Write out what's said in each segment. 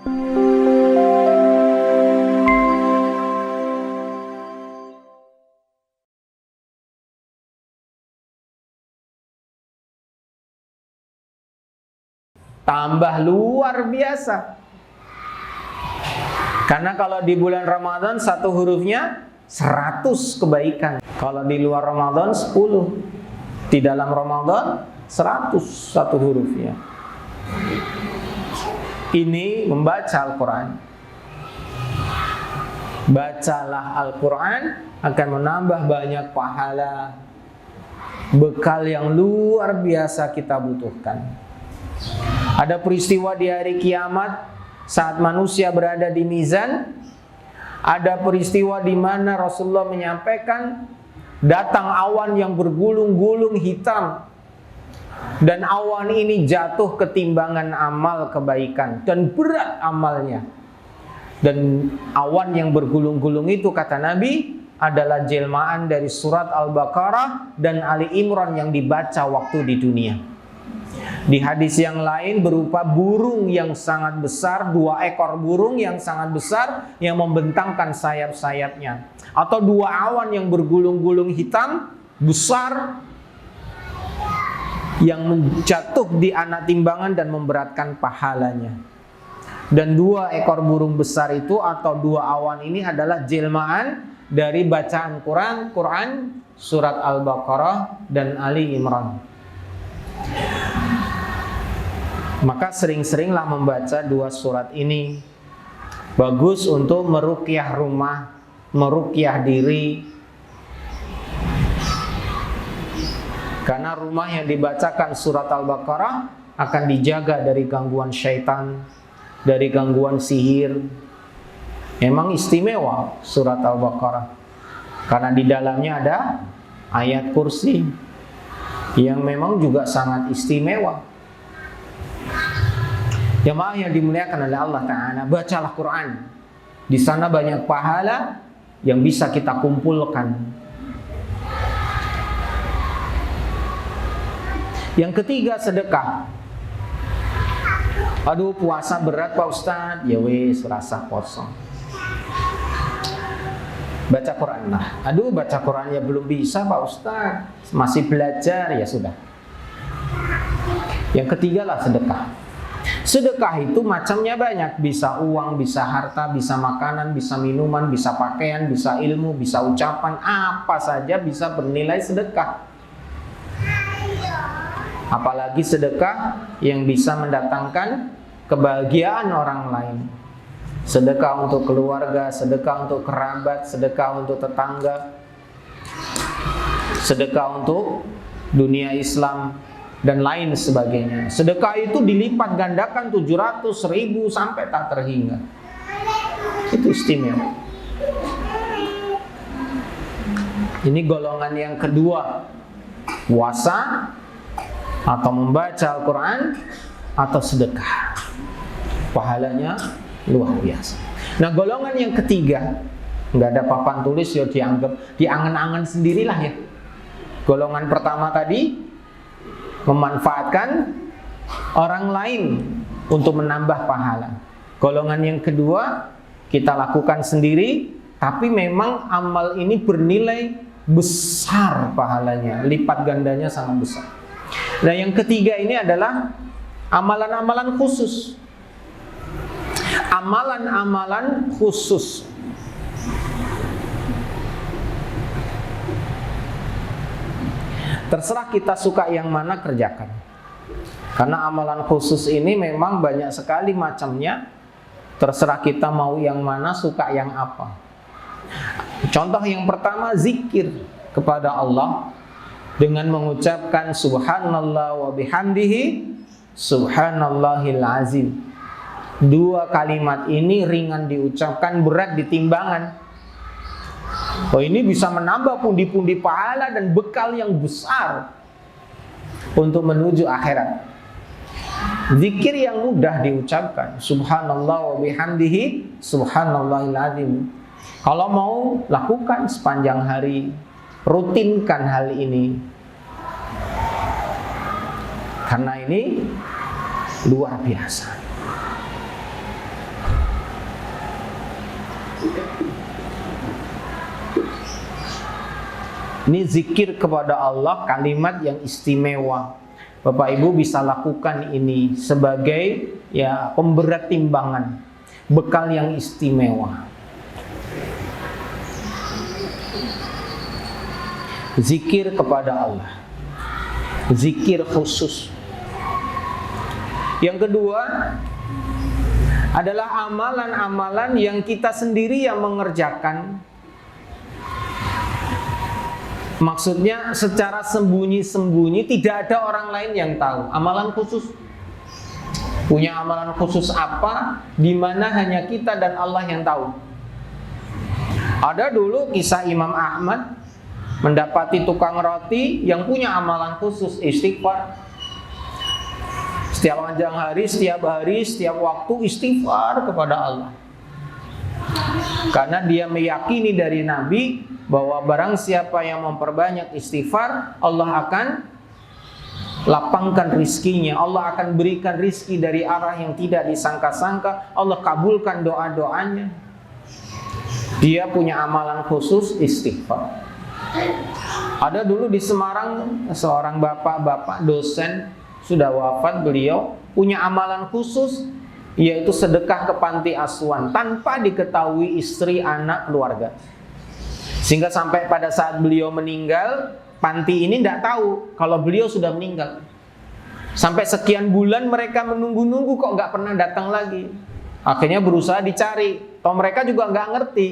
Tambah luar biasa. Karena kalau di bulan Ramadan satu hurufnya 100 kebaikan. Kalau di luar Ramadan 10. Di dalam Ramadan 100 satu hurufnya. Ini membaca Al-Quran. Bacalah Al-Quran akan menambah banyak pahala. Bekal yang luar biasa kita butuhkan. Ada peristiwa di hari kiamat saat manusia berada di mizan. Ada peristiwa di mana Rasulullah menyampaikan datang awan yang bergulung-gulung hitam, dan awan ini jatuh ke timbangan amal kebaikan dan berat amalnya. Dan awan yang bergulung-gulung itu, kata Nabi, adalah jelmaan dari surat Al-Baqarah dan Ali Imran yang dibaca waktu di dunia. Di hadis yang lain berupa burung yang sangat besar, 2 ekor burung yang sangat besar yang membentangkan sayap-sayapnya, atau 2 awan yang bergulung-gulung hitam besar yang menjatuh di anak timbangan dan memberatkan pahalanya. Dan 2 ekor burung besar itu atau 2 awan ini adalah jelmaan dari bacaan Quran surat Al-Baqarah dan Ali Imran. Maka sering-seringlah membaca 2 surat ini. Bagus untuk meruqyah rumah, meruqyah diri. Karena rumah yang dibacakan surat Al-Baqarah akan dijaga dari gangguan syaitan, dari gangguan sihir. Memang istimewa surat Al-Baqarah, karena di dalamnya ada ayat kursi yang memang juga sangat istimewa. Jemaah yang dimuliakan oleh Allah Ta'ala, bacalah Quran. Di sana banyak pahala yang bisa kita kumpulkan. Yang ketiga, sedekah. Aduh, puasa berat Pak Ustadz. Ya wis, rasa kosong. Baca Quran lah. Aduh, baca Quran ya belum bisa Pak Ustadz, masih belajar. Ya sudah. Yang ketiga lah sedekah. Sedekah itu macamnya banyak. Bisa uang, bisa harta, bisa makanan, bisa minuman, bisa pakaian, bisa ilmu, bisa ucapan. Apa saja bisa bernilai sedekah. Apalagi sedekah yang bisa mendatangkan kebahagiaan orang lain. Sedekah untuk keluarga, sedekah untuk kerabat, sedekah untuk tetangga, sedekah untuk dunia Islam, dan lain sebagainya. Sedekah itu dilipat gandakan 700.000 sampai tak terhingga. Itu istimewa. Ini golongan yang kedua. Puasa atau membaca Al-Quran atau sedekah. Pahalanya luar biasa. Nah, golongan yang ketiga, nggak ada papan tulis ya, dianggap diangan-angan sendirilah ya. Golongan pertama tadi memanfaatkan orang lain untuk menambah pahala. Golongan yang kedua, kita lakukan sendiri, tapi memang amal ini bernilai besar pahalanya, lipat gandanya sangat besar. Nah, yang ketiga ini adalah amalan-amalan khusus. Amalan-amalan khusus. Terserah kita suka yang mana, kerjakan. Karena amalan khusus ini memang banyak sekali macamnya. Terserah kita mau yang mana, suka yang apa. Contoh yang pertama, zikir kepada Allah dengan mengucapkan subhanallah wa bihamdihi subhanallahil azim. 2 kalimat ini ringan diucapkan, berat di timbangan. Oh, ini bisa menambah pundi-pundi pahala dan bekal yang besar untuk menuju akhirat. Zikir yang mudah diucapkan, subhanallah wa bihamdihi subhanallahil azim. Kalau mau, lakukan sepanjang hari, rutinkan hal ini. Karena ini luar biasa. Ini zikir kepada Allah, kalimat yang istimewa. Bapak Ibu bisa lakukan ini sebagai ya pemberat timbangan, bekal yang istimewa. Zikir kepada Allah, zikir khusus. Yang kedua adalah amalan-amalan yang kita sendiri yang mengerjakan. Maksudnya secara sembunyi-sembunyi, tidak ada orang lain yang tahu. Amalan khusus. Punya amalan khusus apa, di mana hanya kita dan Allah yang tahu. Ada dulu kisah Imam Ahmad mendapati tukang roti yang punya amalan khusus, istighfar. Setiap hari, setiap waktu istighfar kepada Allah. Karena dia meyakini dari Nabi bahwa barang siapa yang memperbanyak istighfar, Allah akan lapangkan rizkinya. Allah akan berikan rizki dari arah yang tidak disangka-sangka. Allah kabulkan doa-doanya. Dia punya amalan khusus istighfar. Ada dulu di Semarang seorang bapak dosen, sudah wafat beliau, punya amalan khusus, yaitu sedekah ke panti asuhan tanpa diketahui istri, anak, keluarga. Sehingga sampai pada saat beliau meninggal, panti ini tidak tahu kalau beliau sudah meninggal. Sampai sekian bulan mereka menunggu-nunggu kok nggak pernah datang lagi. Akhirnya berusaha dicari. Toh mereka juga nggak ngerti.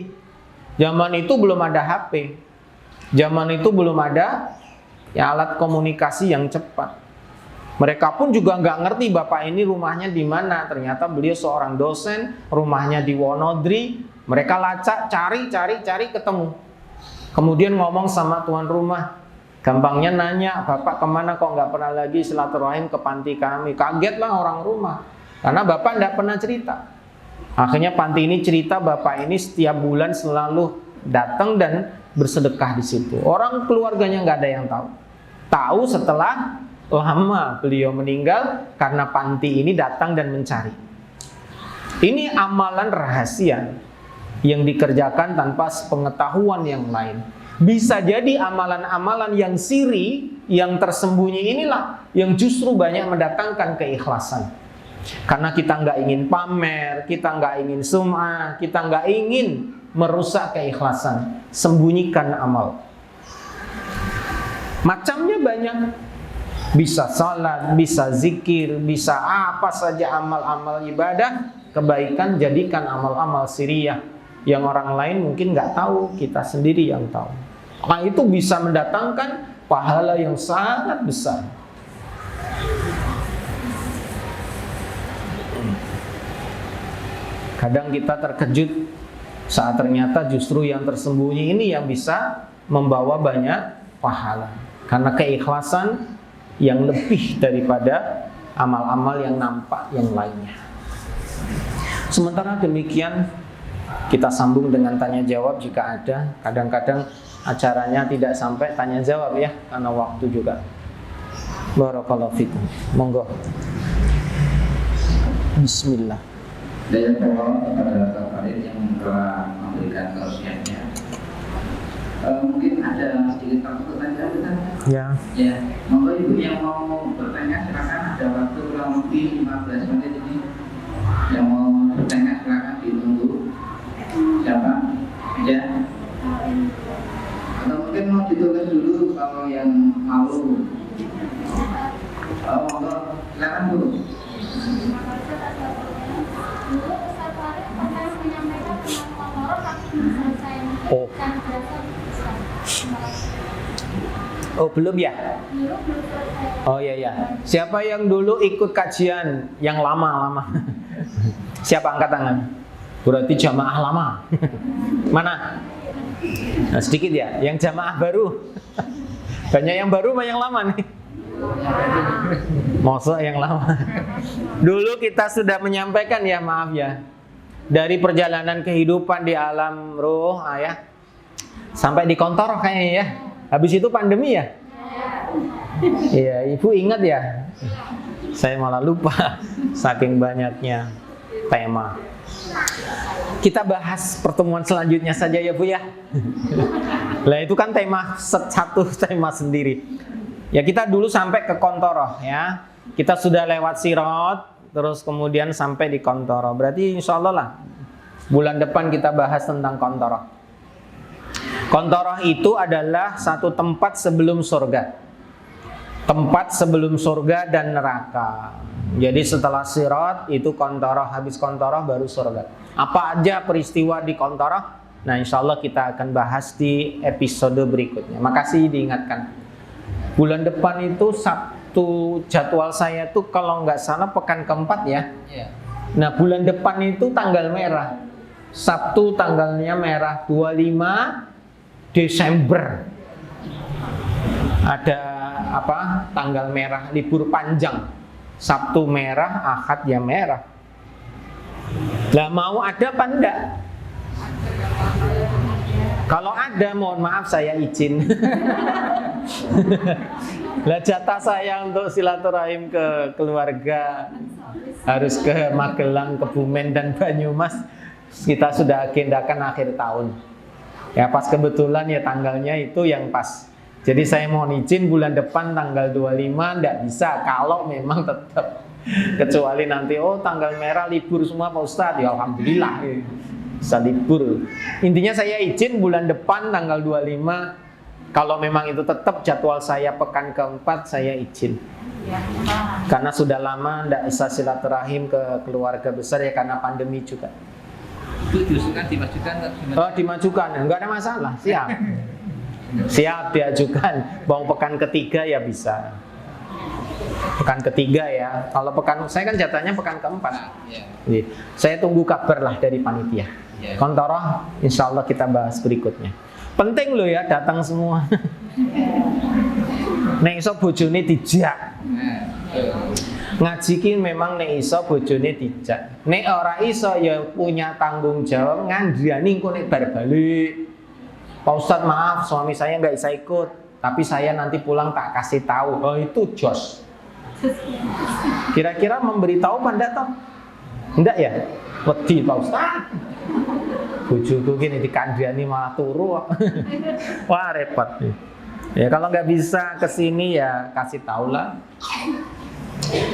Zaman itu belum ada HP. Zaman itu belum ada ya alat komunikasi yang cepat. Mereka pun juga nggak ngerti bapak ini rumahnya di mana. Ternyata beliau seorang dosen, rumahnya di Wonodri. Mereka lacak, cari ketemu. Kemudian ngomong sama tuan rumah, gampangnya nanya, bapak kemana kok nggak pernah lagi silaturahim ke panti kami. Kagetlah orang rumah, karena bapak nggak pernah cerita. Akhirnya panti ini cerita bapak ini setiap bulan selalu datang dan bersedekah di situ. Orang keluarganya nggak ada yang tahu. Tahu setelah lama beliau meninggal karena panti ini datang dan mencari. Ini amalan rahasia yang dikerjakan tanpa pengetahuan yang lain. Bisa jadi amalan-amalan yang siri, yang tersembunyi inilah yang justru banyak mendatangkan keikhlasan. Karena kita nggak ingin pamer, kita nggak ingin sum'ah, kita nggak ingin merusak keikhlasan. Sembunyikan amal. Macamnya banyak. Bisa salat, bisa zikir, bisa apa saja amal-amal ibadah, kebaikan, jadikan amal-amal siriyah yang orang lain mungkin nggak tahu, kita sendiri yang tahu. Nah itu bisa mendatangkan pahala yang sangat besar. Kadang kita terkejut saat ternyata justru yang tersembunyi ini yang bisa membawa banyak pahala. Karena keikhlasan yang lebih daripada amal-amal yang nampak yang lainnya. Sementara demikian, kita sambung dengan tanya jawab jika ada. Kadang-kadang acaranya tidak sampai tanya jawab ya, karena waktu juga. Barakallahu fikum. Monggo. Bismillah. Dan kepada Bapak Farid yang telah memberikan tausiahnya. Mungkin ada sedikit waktu pertanyaan. Ya. Ya, monggo ibu yang mau bertanya silakan, ada waktu kurang lebih 15 menit ini. Yang mau bertanya silakan ditunggu. Siapa? Ya. Atau mungkin mau ditulis dulu kalau yang malu. Monggo silakan dulu. Oh belum ya? Oh iya. Siapa yang dulu ikut kajian yang lama? Siapa angkat tangan? Berarti jamaah lama. Mana? Nah, sedikit ya. Yang jamaah baru. Banyak yang baru, banyak yang lama nih. Maksud yang lama. Dulu kita sudah menyampaikan ya, maaf ya, dari perjalanan kehidupan di alam roh, ya, sampai di kantor kayaknya ya. Habis itu pandemi ya. Iya, ibu ingat ya? Saya malah lupa saking banyaknya tema. Kita bahas pertemuan selanjutnya saja ya Bu ya. Lah itu kan satu tema sendiri. Ya kita dulu sampai ke Kontoroh ya. Kita sudah lewat Sirot, terus kemudian sampai di Kontoroh. Berarti insya Allah lah bulan depan kita bahas tentang Kontoroh. Kontoroh itu adalah satu tempat sebelum surga. Tempat sebelum surga dan neraka. Jadi setelah Sirot itu Kontoroh, habis Kontoroh baru surga. Apa aja peristiwa di Kontoroh? Nah insya Allah kita akan bahas di episode berikutnya. Makasih diingatkan. Bulan depan itu Sabtu, jadwal saya tuh kalau nggak salah pekan keempat ya. Nah bulan depan itu tanggal merah. Sabtu tanggalnya merah 25 Desember. Ada apa? Tanggal merah, libur panjang. Sabtu merah, Ahad ya merah. Lah mau ada apa enggak? Kalau ada mohon maaf saya izin. Lah jatah saya untuk silaturahim ke keluarga harus ke Magelang, Kebumen dan Banyumas. Kita sudah agendakan akhir tahun. Ya pas kebetulan ya tanggalnya itu yang pas. Jadi saya mohon izin bulan depan tanggal 25 enggak bisa kalau memang tetap. Kecuali nanti tanggal merah libur semua Pak Ustadz. Ya alhamdulillah bisa libur. Intinya saya izin bulan depan tanggal 25. Kalau memang itu tetap jadwal saya pekan keempat saya izin. Karena sudah lama tidak bisa silaturahim ke keluarga besar ya karena pandemi juga. Itu diusulkan dimajukan? Dimajukan, enggak ada masalah, siap. Siap diajukan. Mau pekan ketiga ya bisa. Pekan ketiga ya. Kalau pekan saya kan jatahnya pekan keempat. Jadi, saya tunggu kabar lah dari panitia. Kontoroh, insya Allah kita bahas berikutnya. Penting loh ya datang semua. Nek iso bojone dijak. Ngaji ki memang nek iso bojone dijak. Nek ora iso ya punya tanggung jawab ngandriani engko nek bar balik. Pak Ustadz maaf suami saya nggak bisa ikut, tapi saya nanti pulang tak kasih tahu. Oh itu jos. Kira-kira memberitahu apa enggak toh? Enggak ya? Wedi Pak Ustadz. Bojoku gini dikandriani malah turu. Wah repot nih. Ya kalau nggak bisa kesini ya kasih tahu lah.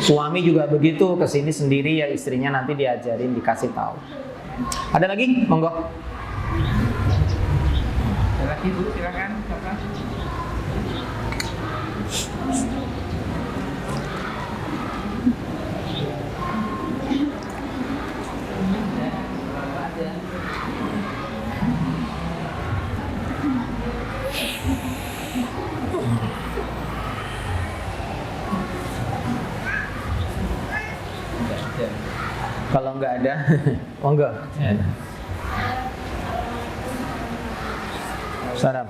Suami juga begitu kesini sendiri ya istrinya nanti diajarin dikasih tahu. Ada lagi? Monggo. Ada lagi Bu, silakan. Kalau nggak ada, monggo. Salam.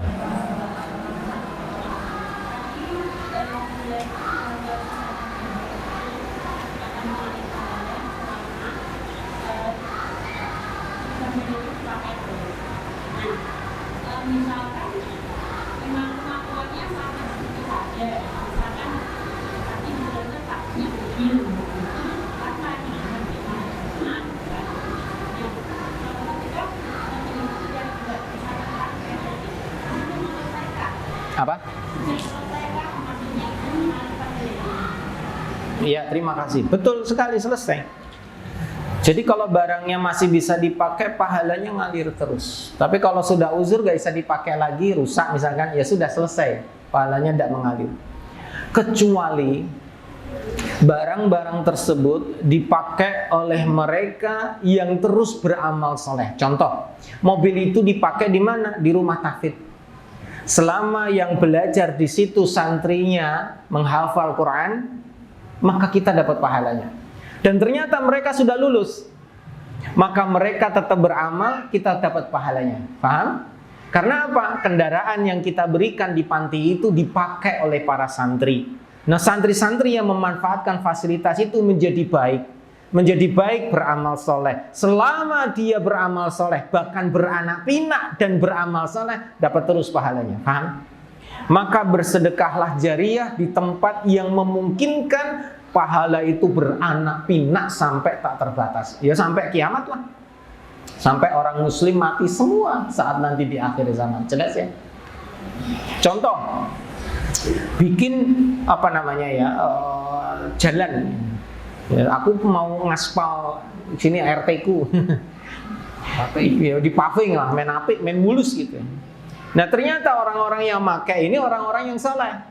Apa? Iya, terima kasih. Betul sekali, selesai. Jadi kalau barangnya masih bisa dipakai, pahalanya ngalir terus. Tapi kalau sudah uzur gak bisa dipakai lagi, rusak misalkan, ya sudah selesai. Pahalanya tidak mengalir. Kecuali barang-barang tersebut dipakai oleh mereka yang terus beramal soleh. Contoh, mobil itu dipakai di mana? Di rumah tahfidz. Selama yang belajar di situ santrinya menghafal Quran, maka kita dapat pahalanya. Dan ternyata mereka sudah lulus, maka mereka tetap beramal, kita dapat pahalanya. Paham? Karena apa? Kendaraan yang kita berikan di panti itu dipakai oleh para santri. Nah, santri-santri yang memanfaatkan fasilitas itu menjadi baik. Menjadi baik beramal soleh. Selama dia beramal soleh, bahkan beranak pinak dan beramal soleh, dapat terus pahalanya. Paham? Maka bersedekahlah jariah di tempat yang memungkinkan pahala itu beranak pinak sampai tak terbatas. Ya sampai kiamat lah. Sampai orang muslim mati semua saat nanti di akhir zaman. Jelas ya? Contoh, bikin apa namanya ya, jalan. Ya, aku mau ngaspal sini RT ku. Ya, di paving lah, main apik, main mulus gitu. Nah ternyata orang-orang yang pakai ini orang-orang yang salah.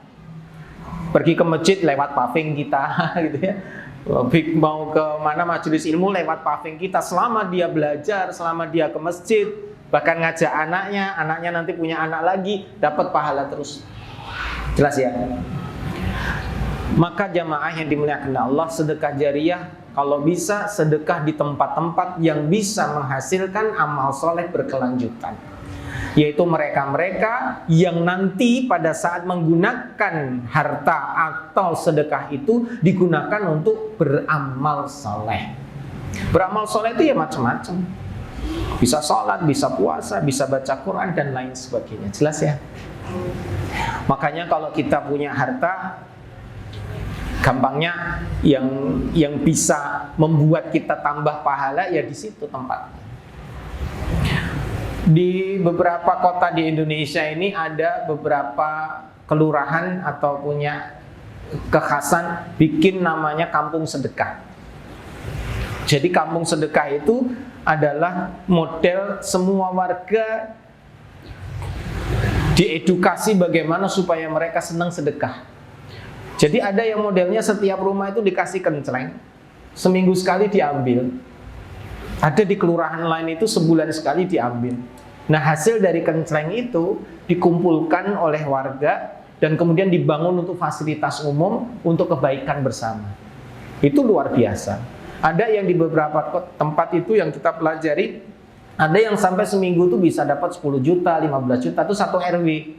Pergi ke masjid lewat paving kita, gitu ya. Mau ke mana majelis ilmu lewat paving kita. Selama dia belajar, selama dia ke masjid, bahkan ngajak anaknya nanti punya anak lagi, dapat pahala terus. Jelas ya? Maka jamaah yang dimuliakan Allah, sedekah jariyah kalau bisa sedekah di tempat-tempat yang bisa menghasilkan amal soleh berkelanjutan, yaitu mereka-mereka yang nanti pada saat menggunakan harta atau sedekah itu digunakan untuk beramal soleh. Beramal soleh itu ya macam-macam, bisa sholat, bisa puasa, bisa baca Quran dan lain sebagainya. Jelas ya? Makanya kalau kita punya harta, gampangnya yang bisa membuat kita tambah pahala ya di situ tempatnya. Di beberapa kota di Indonesia ini ada beberapa kelurahan atau punya kekhasan bikin namanya kampung sedekah. Jadi kampung sedekah itu adalah model semua warga diedukasi bagaimana supaya mereka senang sedekah. Jadi ada yang modelnya setiap rumah itu dikasih kencleng, seminggu sekali diambil. Ada di kelurahan lain itu sebulan sekali diambil. Nah hasil dari kencleng itu dikumpulkan oleh warga dan kemudian dibangun untuk fasilitas umum untuk kebaikan bersama. Itu luar biasa. Ada yang di beberapa tempat itu yang kita pelajari, ada yang sampai seminggu itu bisa dapat 10 juta, 15 juta, itu satu RW.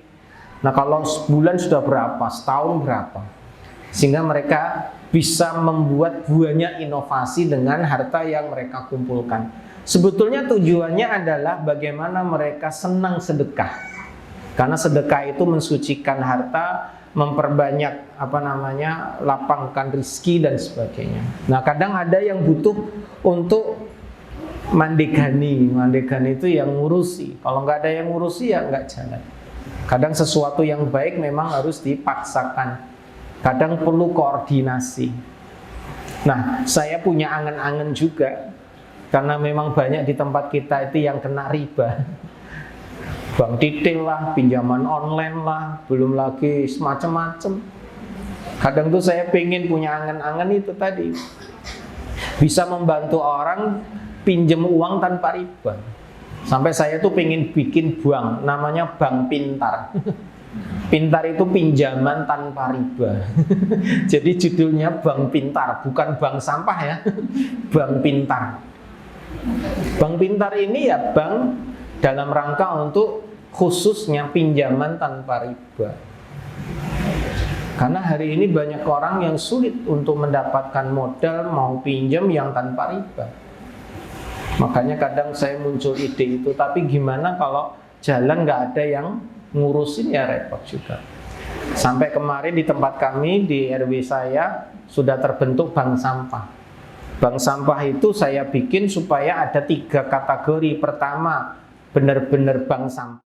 Nah kalau sebulan sudah berapa, setahun berapa. Sehingga mereka bisa membuat banyak inovasi dengan harta yang mereka kumpulkan. Sebetulnya tujuannya adalah bagaimana mereka senang sedekah. Karena sedekah itu mensucikan harta, memperbanyak lapangkan rezeki dan sebagainya. Nah, kadang ada yang butuh untuk mandegani. Mandegani itu yang ngurusi. Kalau nggak ada yang ngurusi ya nggak jalan. Kadang sesuatu yang baik memang harus dipaksakan. Kadang perlu koordinasi. Nah, saya punya angan-angan juga, karena memang banyak di tempat kita itu yang kena riba. Bank titil lah, pinjaman online lah, belum lagi semacam-macam. Kadang tuh saya pengen punya angan-angan itu tadi, bisa membantu orang pinjam uang tanpa riba. Sampai saya tuh pengen bikin bank, namanya Bank Pintar. Pintar itu pinjaman tanpa riba. Jadi judulnya Bank Pintar, bukan bank sampah ya. Bank Pintar. Bank Pintar ini ya bank dalam rangka untuk khususnya pinjaman tanpa riba. Karena hari ini banyak orang yang sulit untuk mendapatkan modal mau pinjam yang tanpa riba. Makanya kadang saya muncul ide itu, tapi gimana kalau jalan nggak ada yang ngurusin ya repot juga. Sampai kemarin di tempat kami di RW saya sudah terbentuk bank sampah. Bank sampah itu saya bikin supaya ada 3 kategori. Pertama, benar-benar bank sampah.